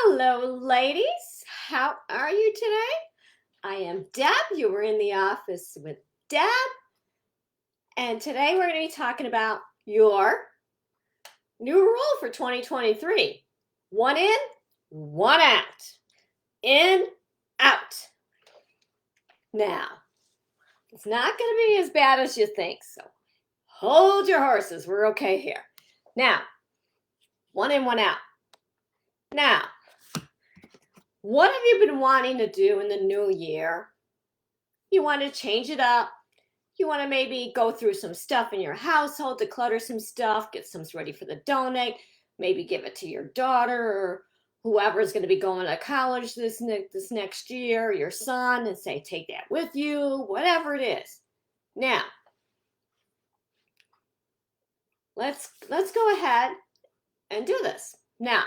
Hello, ladies. How are you today? I am Deb. You were in the office with Deb. And today we're going to be talking about your new rule for 2023. One in, one out. In, out. Now, it's not going to be as bad as you think, so hold your horses. We're okay here. Now, one in, one out. Now, what have you been wanting to do in the new year? You want to change it up. You want to maybe go through some stuff in your household, declutter some stuff, get some ready for the donate, maybe give it to your daughter or whoever is going to be going to college this next year, your son, and say, take that with you, whatever it is. Now, let's go ahead and do this. Now,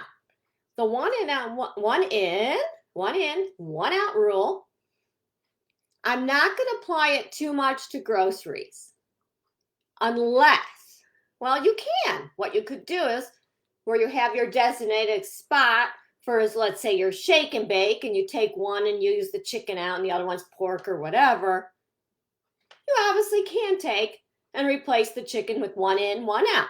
the one in, one out rule. I'm not going to apply it too much to groceries unless, well, you can. What you could do is where you have your designated spot for, let's say, your shake and bake, and you take one and you use the chicken out and the other one's pork or whatever, you obviously can take and replace the chicken with one in, one out.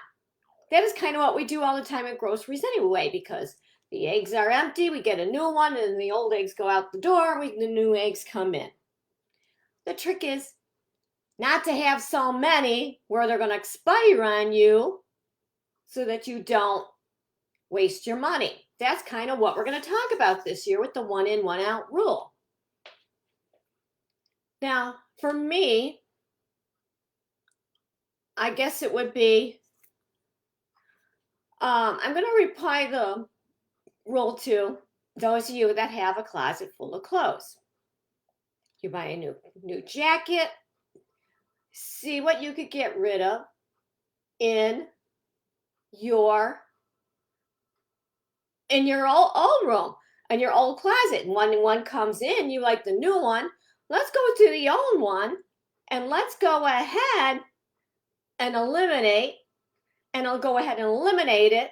That is kind of what we do all the time at groceries anyway, because the eggs are empty, we get a new one, and the old eggs go out the door, the new eggs come in. The trick is not to have so many where they're going to expire on you so that you don't waste your money. That's kind of what we're going to talk about this year with the one in, one out rule. Now, for me, I guess it would be, I'm going to reply the rule to those of you that have a closet full of clothes. You buy a new jacket, see what you could get rid of in your old room, in your old closet. And when one comes in, you like the new one, let's go to the old one and let's go ahead and eliminate, and I'll go ahead and eliminate it,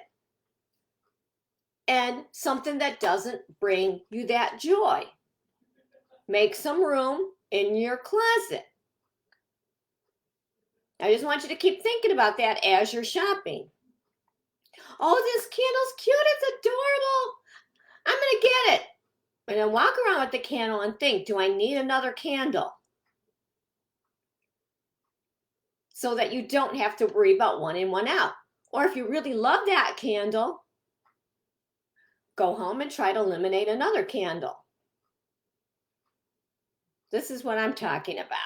and something that doesn't bring you that joy. Make some room in your closet. I just want you to keep thinking about that as you're shopping. Oh, this candle's cute. It's adorable. I'm going to get it. And then walk around with the candle and think, do I need another candle? So that you don't have to worry about one in, one out. Or if you really love that candle, go home and try to eliminate another candle. This is what I'm talking about.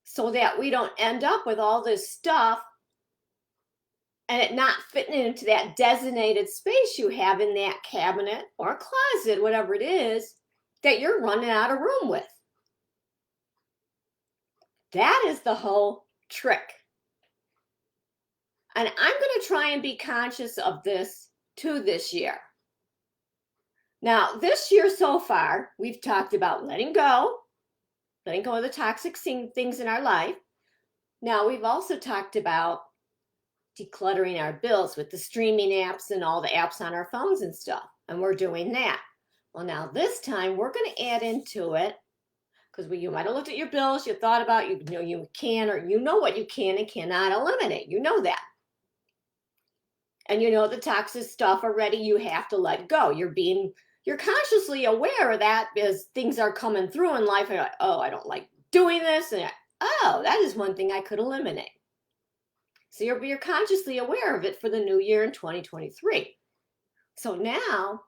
So that we don't end up with all this stuff and it not fitting into that designated space you have in that cabinet or closet, whatever it is, that you're running out of room with. That is the whole trick. And I'm going to try and be conscious of this too this year. Now, this year so far, we've talked about letting go of the toxic things in our life. Now, we've also talked about decluttering our bills with the streaming apps and all the apps on our phones and stuff. And we're doing that. Well, now this time we're going to add into it, because you might have looked at your bills, you thought about, you know you can, or you know what you can and cannot eliminate. You know that. And you know the toxic stuff already you have to let go. You're consciously aware of that as things are coming through in life. And you're like, oh, I don't like doing this. And oh, that is one thing I could eliminate. So you're consciously aware of it for the new year in 2023. So now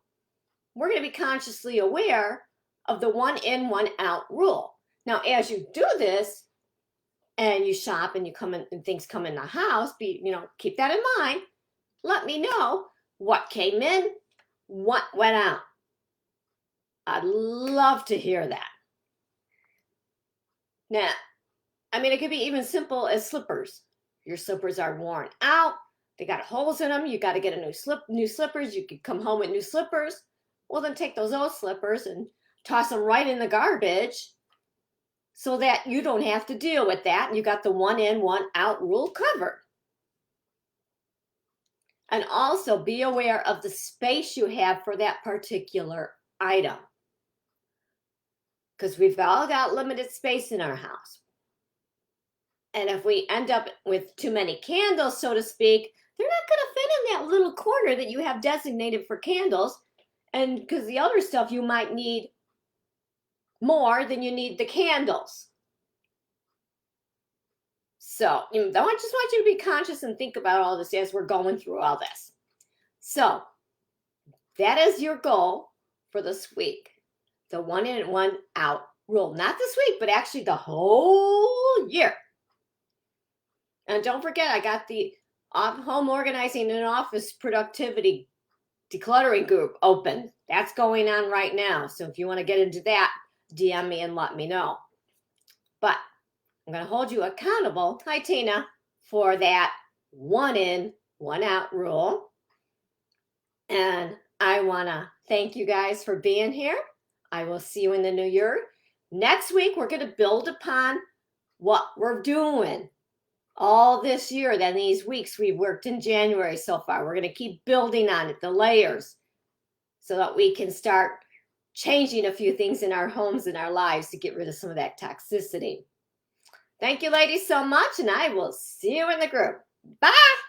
we're going to be consciously aware of the one in, one out rule. Now, as you do this and you shop and you come in and things come in the house, keep that in mind. Let me know what came in, what went out. I'd love to hear that. Now, it could be even simple as slippers. Your slippers are worn out. They got holes in them. You got to get new slippers. You could come home with new slippers. Well, then take those old slippers and toss them right in the garbage so that you don't have to deal with that. And you got the one in, one out rule covered. And also be aware of the space you have for that particular item. Because we've all got limited space in our house. And if we end up with too many candles, so to speak, they're not going to fit in that little corner that you have designated for candles. And because the other stuff you might need more than you need the candles. So I just want you to be conscious and think about all this as we're going through all this. So that is your goal for this week. The 1 in, 1 out rule. Not this week, but actually the whole year. And don't forget, I got the home organizing and office productivity decluttering group open. That's going on right now. So if you want to get into that, DM me and let me know. But I'm going to hold you accountable, hi Tina, for that 1 in, 1 out rule. And I want to thank you guys for being here. I will see you in the new year. Next week, we're going to build upon what we're doing all this year, then these weeks we've worked in January so far. We're going to keep building on it, the layers, so that we can start changing a few things in our homes and our lives to get rid of some of that toxicity. Thank you, ladies, so much, and I will see you in the group. Bye.